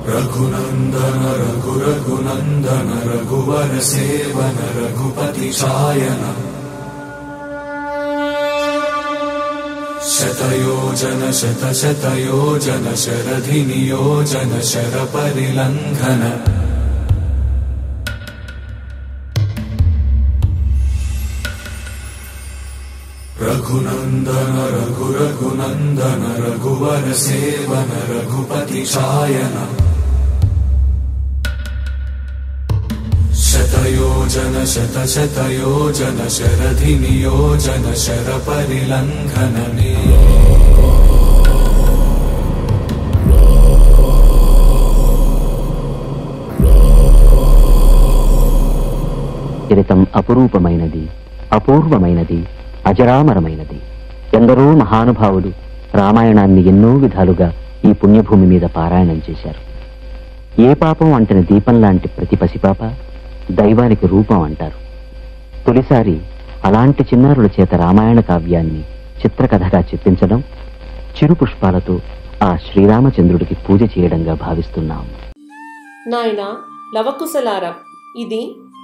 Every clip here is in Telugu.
रघुनंदन रघुरघुनंदन रघुवर सेवन रघुपति शायन शतयोजन शतशतयोजन शरधि नियोजन शरपरिलंघन रघुनंदन रघुरघुनंदन रघुवर सेवन रघुपति शायन शतयोजन शतशतयोजन शरधि नियोजन शरपरिलंघन చరితం అపురూపమైనది, అపూర్వమైనది, అజరామరమైనది. ఎందరో మహానుభావులు రామాయణాన్ని ఎన్నో విధాలుగా ఈ పుణ్యభూమి మీద పారాయణం చేశారు. ఏ పాపం అంటని దీపం లాంటి ప్రతి పసిపాప దైవానికి రూపం అంటారు. తొలిసారి అలాంటి చిన్నారుల చేత రామాయణ కావ్యాన్ని చిత్రకథగా చిత్రించడం, చిరు పుష్పాలతో ఆ శ్రీరామచంద్రుడికి పూజ చేయడంగా భావిస్తున్నాం. నాయనా లవకుశలారా, ఇది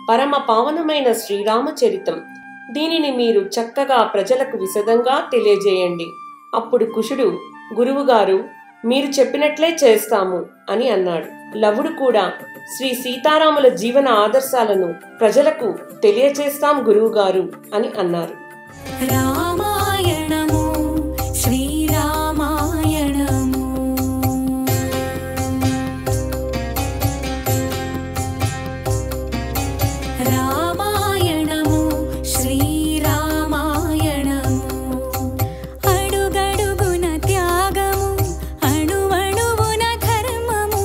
పరమ పావనమైన శ్రీరామచరితం. దీనిని మీరు చక్కగా ప్రజలకు విశదంగా తెలియజేయండి. అప్పుడు కుశుడు, గురువుగారు మీరు చెప్పినట్లే చేస్తాము అని అన్నాడు. లవుడు కూడా శ్రీ సీతారాముల జీవన ఆదర్శాలను ప్రజలకు తెలియచేస్తాం గురువుగారు అని అన్నారు. రామాయణము శ్రీరామాయణము రామాయణము శ్రీరామాయణము అడుగడుగున త్యాగము అణువణువున ధర్మము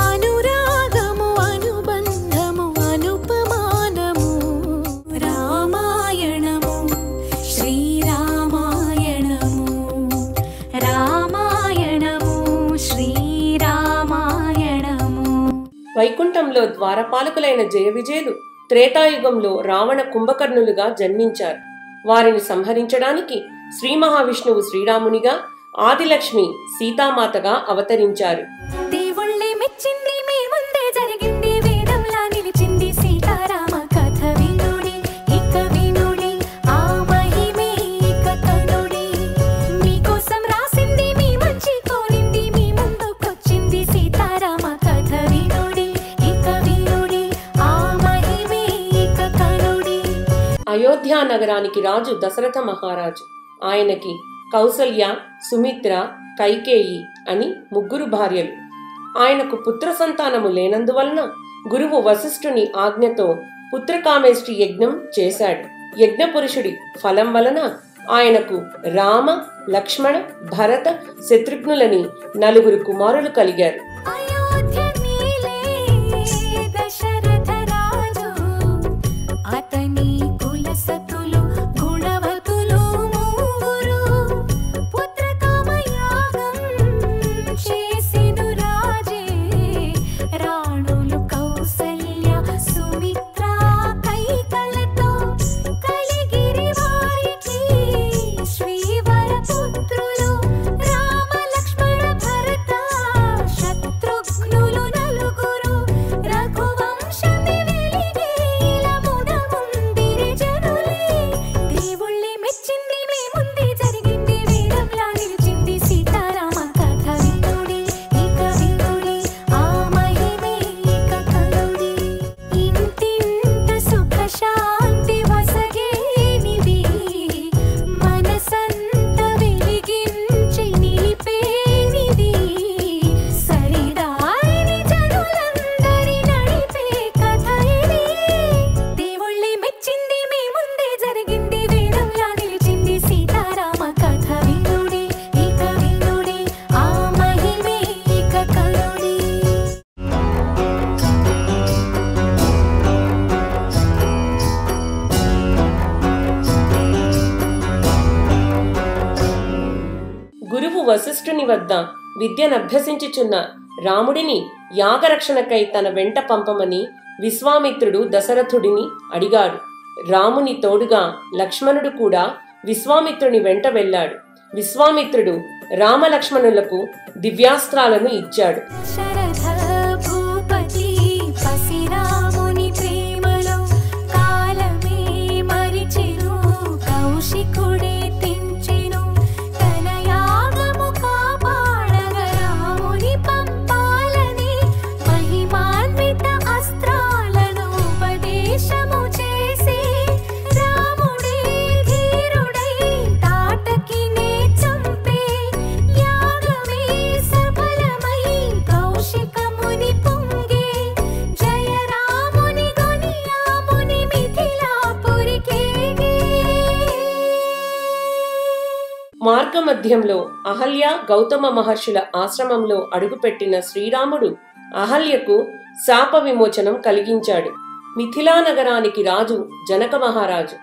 అనురాగము అనుబంధము అనుపమానము రామాయణము శ్రీరామాయణము రామాయణము శ్రీరామాయణము. వైకుంఠంలో ద్వారపాలకులైన జయ విజయులు త్రేతాయుగంలో రావణ కుంభకర్ణులుగా జన్మించారు. వారిని సంహరించడానికి శ్రీ మహావిష్ణువు శ్రీరామునిగా, ఆదిలక్ష్మి సీతామాతగా అవతరించారు. దేవుళ్ళే మెచ్చింది మీ ముందే జరిగింది, వేదంలా నిలిచింది సీతారామ కథ వినుడి ఇక వినుడి, ఆ మహిమే ఇక కనుడి. మీకోసం రాసింది మీ మంచి కోరింది, మీ ముందుకొచ్చింది సీతారామ కథ వినుడి ఇక వినుడి, ఆ మహిమే ఇక కనుడి. అయోధ్య నగరానికి రాజు దశరథ మహారాజు. ఆయనకి కౌసల్య, సుమిత్ర, కైకేయి అని ముగ్గురు భార్యలు. ఆయనకు పుత్ర సంతానము లేనందువలన గురువు వశిష్ఠుని ఆజ్ఞతో పుత్రకామేష్టి యజ్ఞం చేశాడు. యజ్ఞపురుషుడి ఫలం వలన ఆయనకు రామ, లక్ష్మణ, భరత, శత్రుఘ్నులని 4 కుమారులు కలిగారు. అయోధ్య నీలే దశరథ రాజు, అతని కులసతులు గుణవతులు మూగురు. పుత్రకామయాగం చేసెను రాజే, రాణులు కౌసల్య, సుమిత్ర, కైకలతో కలిగిరి వారికి శ్రీవర పుత్రులు రామ, లక్ష్మణ, భరత, శత్రుఘ్నులు 4. రఘువంశమి వెలిగే ఇలమున ముందిరి జనులే. దేవుళ్ళే మెచ్చింది మీ ముందే జరిగింది, వేదంలా నిలిచింది సీతారామ కథ వినుడి ఇక వినుడి, ఆ మహిమే ఇక కనుడి. ఇంతింత సుఖ శాంతి వసగేనిది, మనసంత వెలిగించి నిలిపేనిది, సరిదారిని జనులందరి నడిపే కథ ఇది. దేవుళ్ళే మెచ్చింది మీ ముందే జరిగింది, వేదంలా నిలిచింది సీతారామ కథ వినుడి ఇక వినుడి, ఆ మహిమే ఇక కనుడి. గురువు వశిష్ఠుని వద్ద విద్యనభ్యసించుచున్న రాముడిని యాగరక్షణకై తన వెంట పంపమని విశ్వామిత్రుడు దశరథుడిని అడిగాడు. రాముని తోడుగా లక్ష్మణుడు కూడా విశ్వామిత్రుని వెంట వెళ్ళాడు. విశ్వామిత్రుడు రామలక్ష్మణులకు దివ్యాస్త్రాలను ఇచ్చాడు. శరథ మార్గమధ్యంలో అహల్య గౌతమ మహర్షుల ఆశ్రమంలో అడుగుపెట్టిన శ్రీరాముడు అహల్యకు శాప విమోచనం కలిగించాడు. మిథిలా నగరానికి రాజు జనక మహారాజు.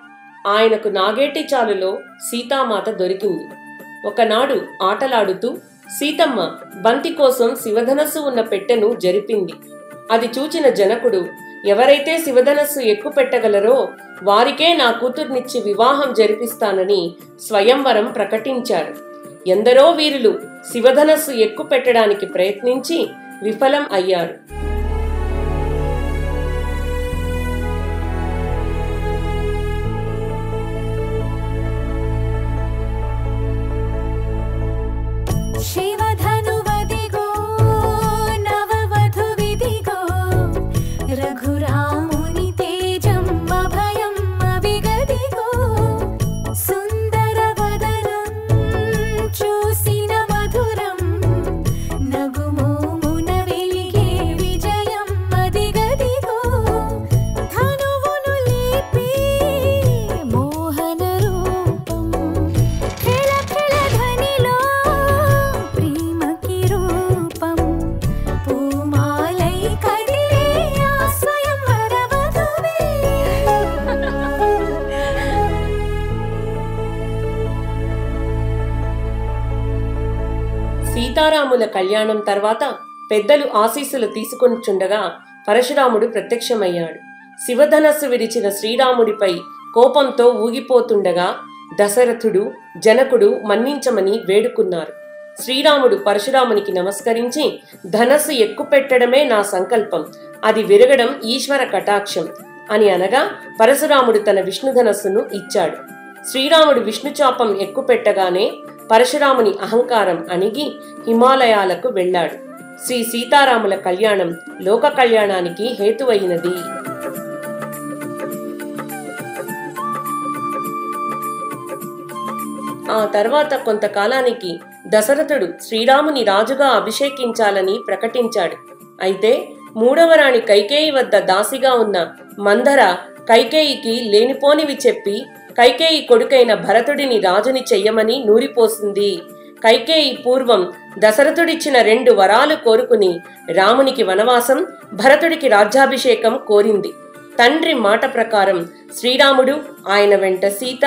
ఆయనకు నాగేటి చాలులో సీతామాత దొరికింది. ఒకనాడు ఆటలాడుతూ సీతమ్మ బంతి కోసం శివధనస్సు ఉన్న పెట్టెను జరిపింది. అది చూచిన జనకుడు, ఎవరైతే శివధనస్సు ఎక్కుపెట్టగలరో వారికే నా కూతుర్నిచ్చి వివాహం జరిపిస్తానని స్వయంవరం ప్రకటించాడు. ఎందరో వీరులు శివధనస్సు ఎక్కుపెట్టడానికి ప్రయత్నించి విఫలం అయ్యారు. శివధనువదిగో నవవధువిదిగో రఘురాముని తేజం అభయం అవిగదిగో సుందర వదనం చూసిన మధురం నగుమోమున వెలిగే విజయం అదిగదిగో ధనువును లేపి మోహన రూపం ఖిల ఖిల ధ్వనిలో ప్రేమకి రూపం పూమాలై కదిలే ఆ స్వయంవర వధువే. సీతారాముల కళ్యాణం తర్వాత పెద్దలు ఆశీస్సులు తీసుకొనిచుండగా పరశురాముడు ప్రత్యక్షమయ్యాడు. శివధనస్సు విరిచిన శ్రీరాముడిపై కోపంతో ఊగిపోతుండగా దశరథుడు జనకుడు మన్నించమని వేడుకున్నారు. శ్రీరాముడు పరశురామునికి నమస్కరించి, ధనస్సు ఎక్కుపెట్టడమే నా సంకల్పం, అది విరగడం ఈశ్వర కటాక్షం అని అనగా పరశురాముడు తన విష్ణుధనస్సును ఇచ్చాడు. శ్రీరాముడు విష్ణుచాపం ఎక్కుపెట్టగానే పరశురాముని అహంకారం అణిగి హిమాలయాలకు వెళ్ళాడు. శ్రీ సీతారాముల కళ్యాణం లోక కళ్యాణానికి హేతువైనది. ఆ తర్వాత కొంతకాలానికి దశరథుడు శ్రీరాముని రాజుగా అభిషేకించాలని ప్రకటించాడు. అయితే మూడవ రాణి కైకేయి వద్ద దాసిగా ఉన్న మందర కైకేయికి లేనిపోనివి చెప్పి కైకేయి కొడుకైన భరతుడిని రాజుని చెయ్యమని నూరిపోసింది. కైకేయి పూర్వం దశరథుడిచ్చిన 2 వరాలు కోరుకుని రామునికి వనవాసం, భరతుడికి రాజ్యాభిషేకం కోరింది. తండ్రి మాట ప్రకారం శ్రీరాముడు, ఆయన వెంట సీత,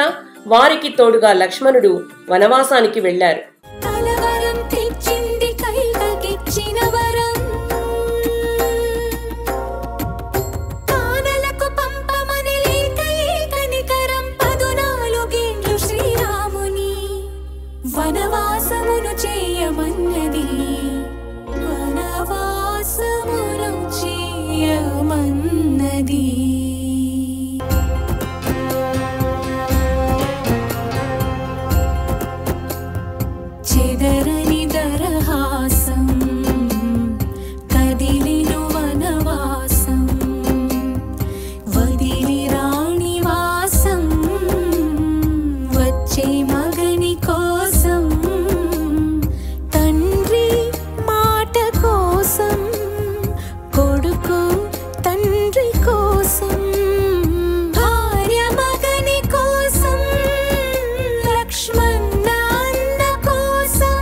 వారికి తోడుగా లక్ష్మణుడు వనవాసానికి వెళ్లారు. కలవరం తెచ్చింది కైకకిచ్చిన వరం కానలకు పంపమని లేక కనికరం 14 ఏళ్ళు శ్రీరాముని వనవాసమును చేయమన్నది వనవాసమును చేయమన్నది. చెదరని దరహాసం కదిలిను వనవాసం వదిలి రాణివాసం వచ్చే మగని కోసం తండ్రి మాట కోసం కొడుకు తండ్రి కోసం భార్య మగని కోసం లక్ష్మణ అన్న కోసం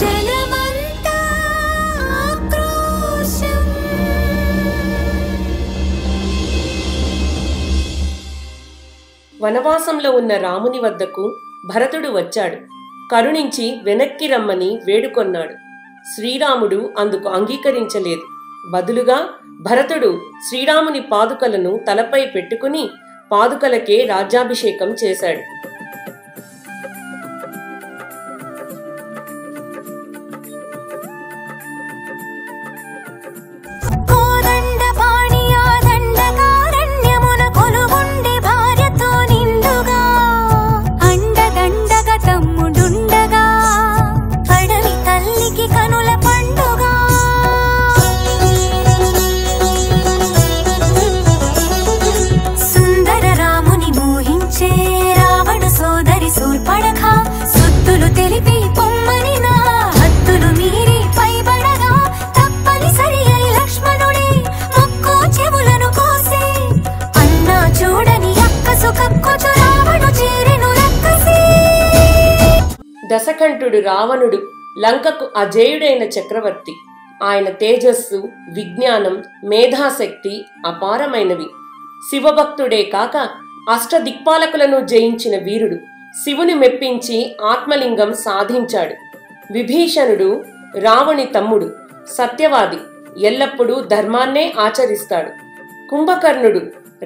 జనమంతా ఆక్రోశం. వనవాసంలో ఉన్న రాముని వద్దకు భరతుడు వచ్చాడు. కరుణించి వెనక్కి రమ్మని వేడుకొన్నాడు. శ్రీరాముడు అందుకు అంగీకరించలేదు. బదులుగా భరతుడు శ్రీరాముని పాదుకలను తలపై పెట్టుకుని పాదుకలకే రాజ్యాభిషేకం చేశాడు. కోదండ పాణియా దండకారణ్యమున కొలువుండి భార్యతో నిండుగా అండదండగా తమ్ముడుండగా అడవి తల్లికి కనుల పండుగ సుందర రాముని మోహించే రావణ దశకంఠుడు రావణుడు లంకకు అజేయుడైన చక్రవర్తి. ఆయన తేజస్సు, విజ్ఞానం, మేధాశక్తి అపారమైనవి. శివభక్తుడే కాక అష్టదిక్పాలకులను జయించిన వీరుడు. శివుని మెప్పించి ఆత్మలింగం సాధించాడు. విభీషణుడు రావణి తమ్ముడు, సత్యవాది, ఎల్లప్పుడూ ధర్మాన్నే ఆచరిస్తాడు. కుంభకర్ణుడు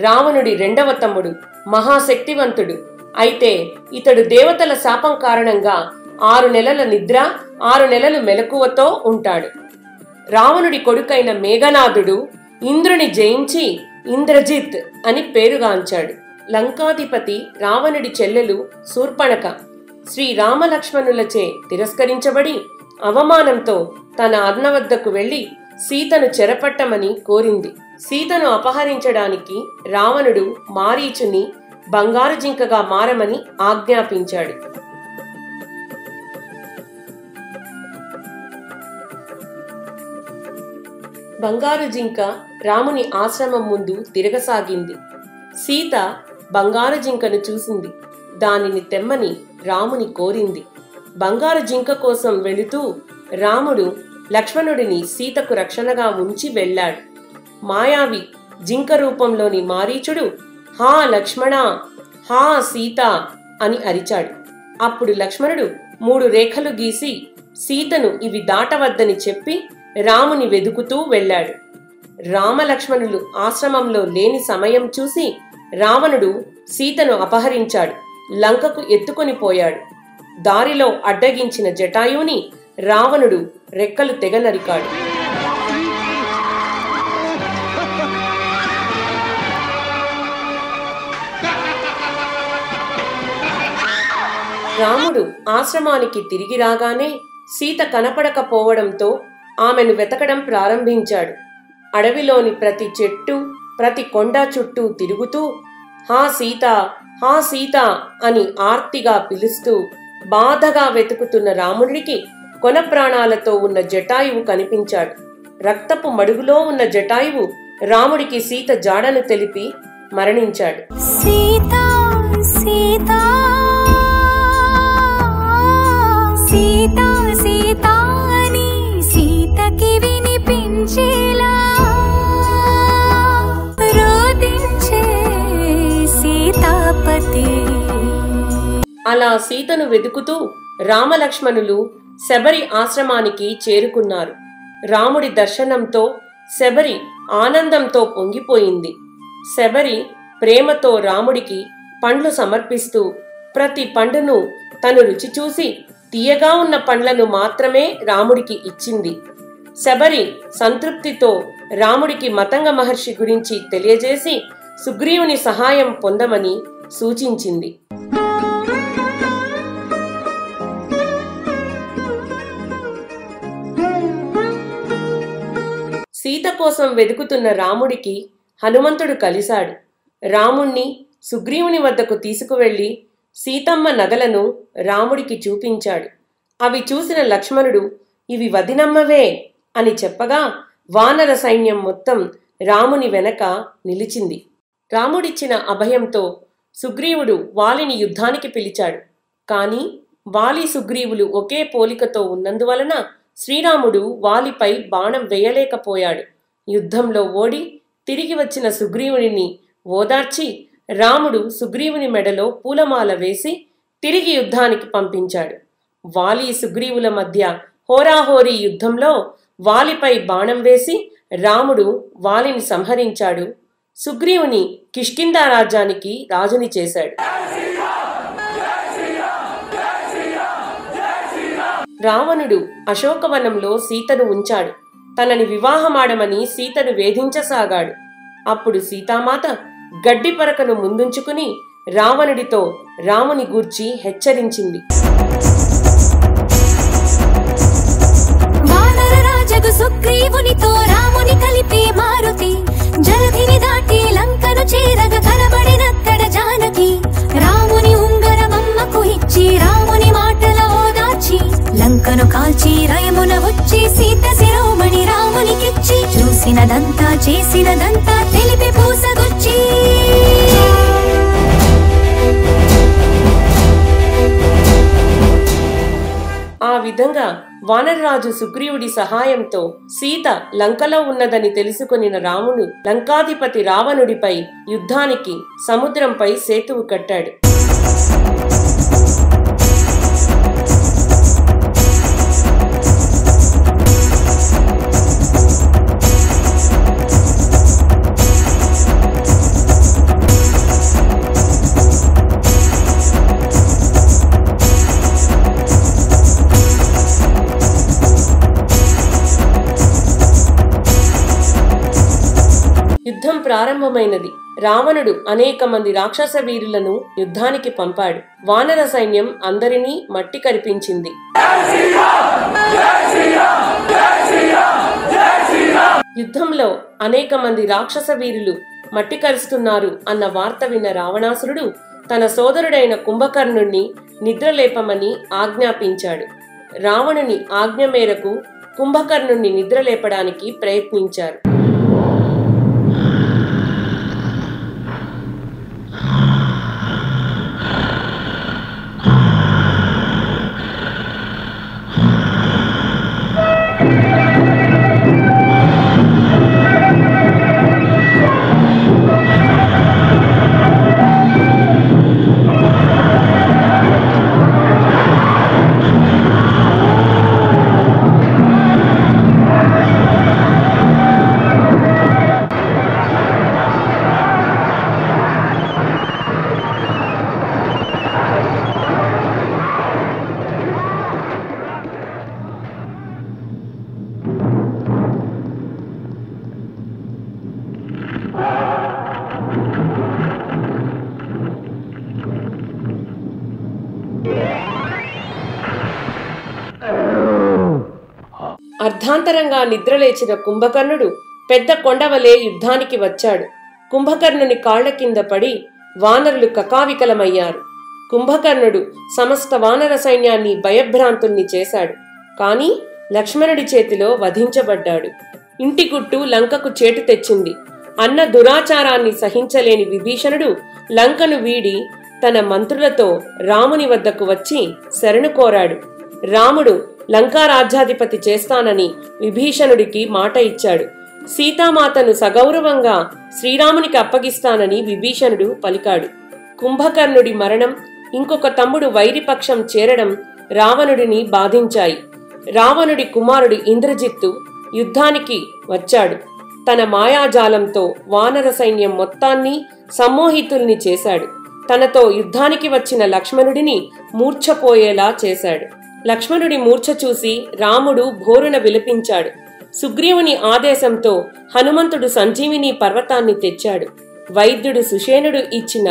రావణుడి రెండవ తమ్ముడు, మహాశక్తివంతుడు. అయితే ఇతడు దేవతల శాపం కారణంగా 6 నెలల నిద్ర, 6 నెలలు మెలకువతో ఉంటాడు. రావణుడి కొడుకైన మేఘనాథుడు ఇంద్రుని జయించి ఇంద్రజిత్ అని పేరుగాంచాడు. లంకాధిపతి రావణుడి చెల్లెలు శూర్పణఖ శ్రీరామలక్ష్మణులచే తిరస్కరించబడి అవమానంతో తన అన్న వద్దకు వెళ్లి సీతను చెరపట్టమని కోరింది. సీతను అపహరించడానికి రావణుడు మారీచుని బంగారు జింకగా మారమని ఆజ్ఞాపించాడు. బంగారు జింక రాముని ఆశ్రమం ముందు తిరగసాగింది. సీత బంగారు జింకను చూసింది. దానిని తెమ్మని రాముని కోరింది. బంగారు జింక కోసం వెళుతూ రాముడు లక్ష్మణుడిని సీతకు రక్షణగా ఉంచి వెళ్ళాడు. మాయావి జింక రూపంలోని మారీచుడు హా లక్ష్మణ, హా సీత అని అరిచాడు. అప్పుడు లక్ష్మణుడు 3 రేఖలు గీసి సీతను ఇవి దాటవద్దని చెప్పి రాముని వెదుకుతూ వెళ్ళాడు. రామలక్ష్మణులు ఆశ్రమంలో లేని సమయం చూసి రావణుడు సీతను అపహరించాడు. లంకకు ఎత్తుకొని పోయాడు. దారిలో అడ్డగించిన జటాయువుని రావణుడు రెక్కలు తెగ నరికాడు. రాముడు ఆశ్రమానికి తిరిగి రాగానే సీత కనపడకపోవడంతో ఆమెను వెతకడం ప్రారంభించాడు. అడవిలోని ప్రతి చెట్టు, ప్రతి కొండ చుట్టూ తిరుగుతూ హా సీత, హా సీత అని ఆర్తిగా పిలుస్తూ బాధగా వెతుకుతున్న రాముడికి కొన ప్రాణాలతో ఉన్న జటాయువు కనిపించాడు. రక్తపు మడుగులో ఉన్న జటాయువు రాముడికి సీత జాడను తెలిపి మరణించాడు. సీతా సీతా సీతా సీతా అని సీతకి వినిపించేలా రోదించే సీతాపతి. అలా సీతను వెతుకుతూ రామలక్ష్మణులు శబరి ఆశ్రమానికి చేరుకున్నారు. రాముడి దర్శనంతో శబరి ఆనందంతో పొంగిపోయింది. శబరి ప్రేమతో రాముడికి పండ్లు సమర్పిస్తూ ప్రతి పండును తను రుచి చూసి తీయగా ఉన్న పండ్లను మాత్రమే రాముడికి ఇచ్చింది. శబరి సంతృప్తితో రాముడికి మతంగ మహర్షి గురించి తెలియజేసి సుగ్రీవుని సహాయం పొందమని సూచించింది. సీత కోసం వెతుకుతున్న రాముడికి హనుమంతుడు కలిశాడు. రాముణ్ణి సుగ్రీవుని వద్దకు తీసుకువెళ్లి సీతమ్మ నగలను రాముడికి చూపించాడు. అవి చూసిన లక్ష్మణుడు ఇవి వదినమ్మవే అని చెప్పగా వానర సైన్యం మొత్తం రాముని వెనక నిలిచింది. రాముడిచ్చిన అభయంతో సుగ్రీవుడు వాలిని యుద్ధానికి పిలిచాడు. కాని వాలి సుగ్రీవులు ఒకే పోలికతో ఉన్నందువలన శ్రీరాముడు వాలిపై బాణం వేయలేకపోయాడు. యుద్ధంలో ఓడి తిరిగి వచ్చిన సుగ్రీవుని ఓదార్చి రాముడు సుగ్రీవుని మెడలో పూలమాల వేసి తిరిగి యుద్ధానికి పంపించాడు. వాలి సుగ్రీవుల మధ్య హోరాహోరీ యుద్ధంలో వాలిపై బాణం వేసి రాముడు వాలిని సంహరించాడు. సుగ్రీవుని కిష్కింధ రాజ్యానికి రాజుని చేశాడు. రావణుడు అశోకవనంలో సీతను ఉంచాడు. తనని వివాహమాడమని సీతను వేధించసాగాడు. అప్పుడు సీతామాత గడ్డి పరకను ముందుంచుకుని రావణుడితో రాముని గూర్చి హెచ్చరించింది. వానరరాజగు సుగ్రీవునితో రాముని కలిపి మారుతి జలధిని దాటి లంకను చేరగ కనబడినక్కడ జానకి రాముని ఉంగరమమ్మకు ఇచ్చి రాముని మాటల ఓదార్చి లంకను కాల్చి రయమున వచ్చి సీత శిరోమణి రామునికిచ్చి చూసినదంతా చేసినదంతా తెలిపి పూసగొచ్చి ఆ విధంగా వానరరాజు సుగ్రీవుడి సహాయంతో సీత లంకలో ఉన్నదని తెలుసుకొనిన రాముడు లంకాధిపతి రావణుడిపై యుద్ధానికి సముద్రంపై సేతువు కట్టాడు. యుద్ధం ప్రారంభమైనది. రావణుడు అనేక మంది రాక్షస వీరులను యుద్ధానికి పంపాడు. వానర సైన్యం అందరినీ మట్టి కరిపించింది. యుద్ధంలో అనేక మంది రాక్షస వీరులు మట్టి కరుస్తున్నారు అన్న వార్త విన్న రావణాసురుడు తన సోదరుడైన కుంభకర్ణుణ్ణి నిద్రలేపమని ఆజ్ఞాపించాడు. రావణుని ఆజ్ఞ మేరకు కుంభకర్ణుణ్ణి నిద్రలేపడానికి ప్రయత్నించారు. అర్ధాంతరంగా నిద్రలేచిన కుంభకర్ణుడు పెద్ద కొండవలే యుద్ధానికి వచ్చాడు. కుంభకర్ణుని కాళ్ల కింద పడి వానరులు కకావికలమయ్యారు. కుంభకర్ణుడు సమస్త వానర సైన్యాన్ని భయభ్రాంతుల్ని చేశాడు. కాని లక్ష్మణుడి చేతిలో వధించబడ్డాడు. ఇంటి గుట్టు లంకకు చేటు తెచ్చింది. అన్న దురాచారాన్ని సహించలేని విభీషణుడు లంకను వీడి తన మంత్రులతో రాముని వద్దకు వచ్చి శరణు కోరాడు. రాముడు లంకా రాజ్యాధిపతి చేస్తానని విభీషణుడికి మాట ఇచ్చాడు. సీతామాతను సగౌరవంగా శ్రీరామునికి అప్పగిస్తానని విభీషణుడు పలికాడు. కుంభకర్ణుడి మరణం, ఇంకొక తమ్ముడు వైరిపక్షం చేరడం రావణుడిని బాధించాయి. రావణుడి కుమారుడు ఇంద్రజిత్తు యుద్ధానికి వచ్చాడు. తన మాయాజాలంతో వానర సైన్యం మొత్తాన్ని సమ్మోహితుల్ని చేశాడు. తనతో యుద్ధానికి వచ్చిన లక్ష్మణుడిని మూర్ఛపోయేలా చేశాడు. లక్ష్మణుడి మూర్ఛ చూసి రాముడు భోరున విలపించాడు. సుగ్రీవుని ఆదేశంతో హనుమంతుడు సంజీవిని పర్వతాన్ని తెచ్చాడు. వైద్యుడు సుషేనుడు ఇచ్చిన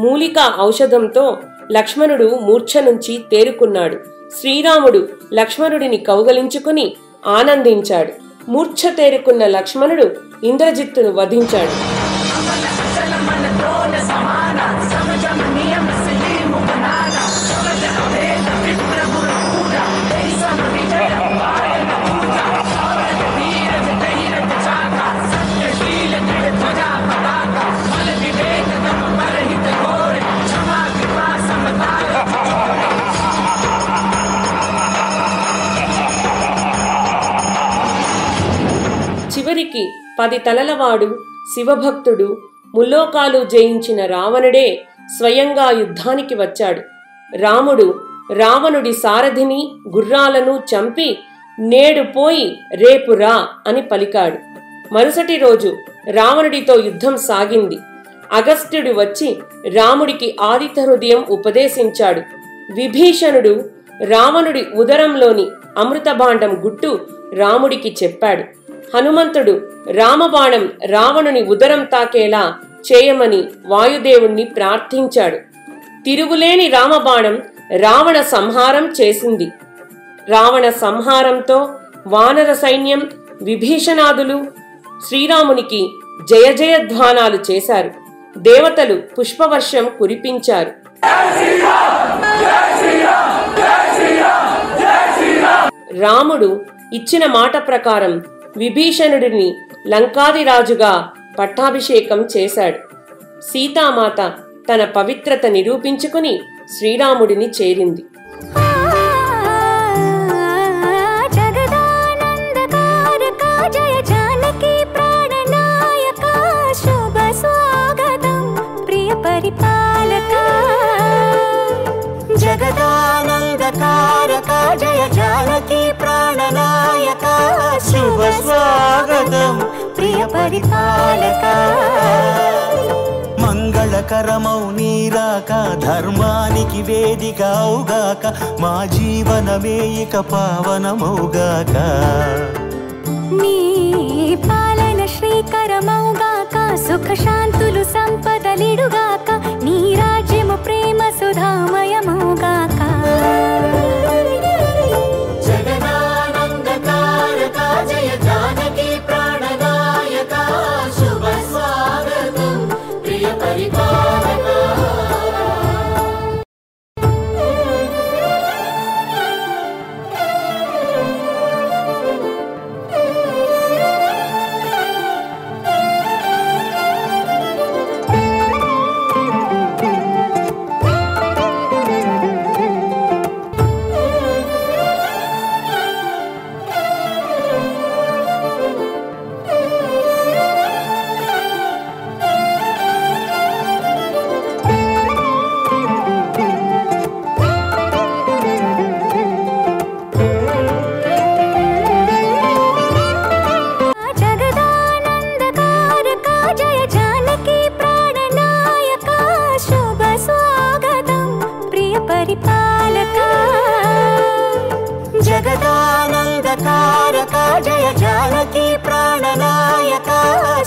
మూలికా ఔషధంతో లక్ష్మణుడు మూర్ఛ నుంచి తేరుకున్నాడు. శ్రీరాముడు లక్ష్మణుడిని కౌగలించుకుని ఆనందించాడు. మూర్ఛ తేరుకున్న లక్ష్మణుడు ఇంద్రజిత్తును వధించాడు. చివరికి 10 తలలవాడు శివభక్తుడు ముల్లోకాలు జయించిన రావణుడే స్వయంగా యుద్ధానికి వచ్చాడు. రాముడు రావణుడి సారథిని గుర్రాలను చంపి నేడు పోయి రేపు రా అని పలికాడు. మరుసటి రోజు రావణుడితో యుద్ధం సాగింది. అగస్త్యుడు వచ్చి రాముడికి ఆదిత్య హృదయం ఉపదేశించాడు. విభీషణుడు రావణుడి ఉదరంలోని అమృతభాండం గుట్టు రాముడికి చెప్పాడు. హనుమంతుడు రామబాణం రావణుని ఉదరం తాకేలా చేయమని వాయుదేవుణ్ణి ప్రార్థించాడు. తిరుగులేని రామబాణం రావణ సంహారం చేసింది. రావణ సంహారంతో వానర సైన్యం విభీషణాదులు శ్రీరామునికి జయ జయధ్వానాలు చేశారు. దేవతలు పుష్పవర్షం కురిపించారు. రాముడు ఇచ్చిన మాట ప్రకారం విభీషణుడిని లంకాదిరాజుగా పట్టాభిషేకం చేశాడు. సీతామాత తన పవిత్రత నిరూపించుకుని శ్రీరాముడిని చేరింది. जय जानकी प्राणनायक शुभ स्वागतं प्रिय परिपालक మంగళకరమౌ నీరాక ధర్మానికి వేదిక అవుగాక మా జీవనమే ఇక పావనమౌగాక నీ పాలన శ్రీకరమౌగాక సుఖ శాంతులు సంపదలిడుగాక నీ రాజ్యము ప్రేమ సుధామయమౌగాక జగదానందకారక జయ జానకి ప్రాణనాయక శుభ స్వాగతం ప్రియ పరిపాలక జగదానందకారక జయ జానకి ప్రాణనాయక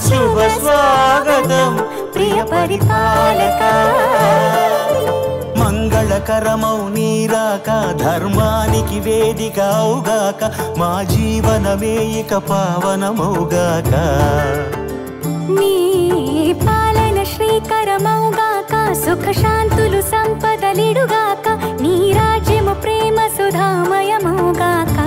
శుభ స్వాగతం ప్రియ పరిపాలక మంగళకరమౌ నీరాక ధర్మానికి వేదిక అవుగాక మా జీవనమే ఇక పావనమౌగాక నీ పాలన శ్రీకరమౌగాక సుఖ శాంతులు సంపదలిడుగాక నీ రాజ్యము ప్రేమ సుధామయమౌగాక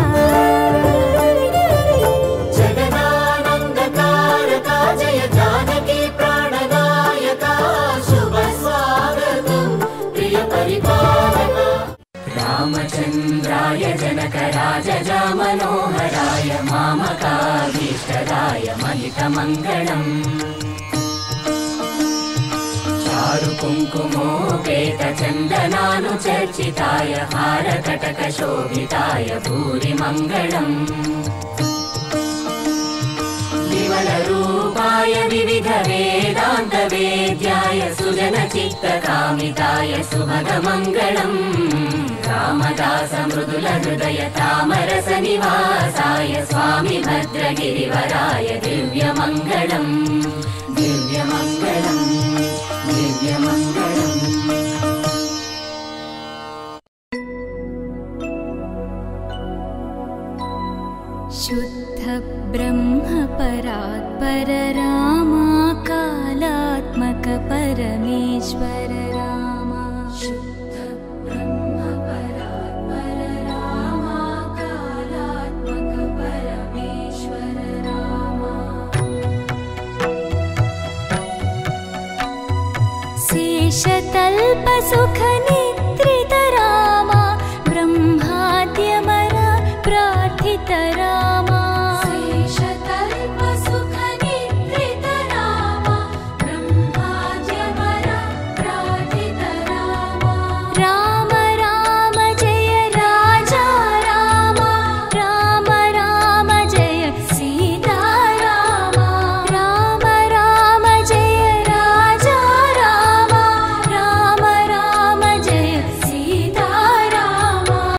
జగదానందకారక జయ జానకి ప్రాణనాయక శుభ స్వాగతం ప్రియ పరిపాలక రామచంద్రాయ జనక రాజజా మనోహరాయ మామకాభీష్టదాయ మహితమంగళం చారు కుంకుమోపేత చందనానుచర్చితాయ హారకటక శోభితాయ భూరి మంగళం విమల రూపాయ వివిధ వేదాంత వేద్యాయ సుజన చిత్త కామితాయ సుభగ మంగళం రామదాస మృదుల హృదయ తామరస నివాసాయ స్వామి భద్రగిరివరాయ దివ్య మంగళం దివ్య మంగళం దివ్య మంగళం शुद्ध ब्रह्म परात्पर रामा कालात्मक परमेश्वर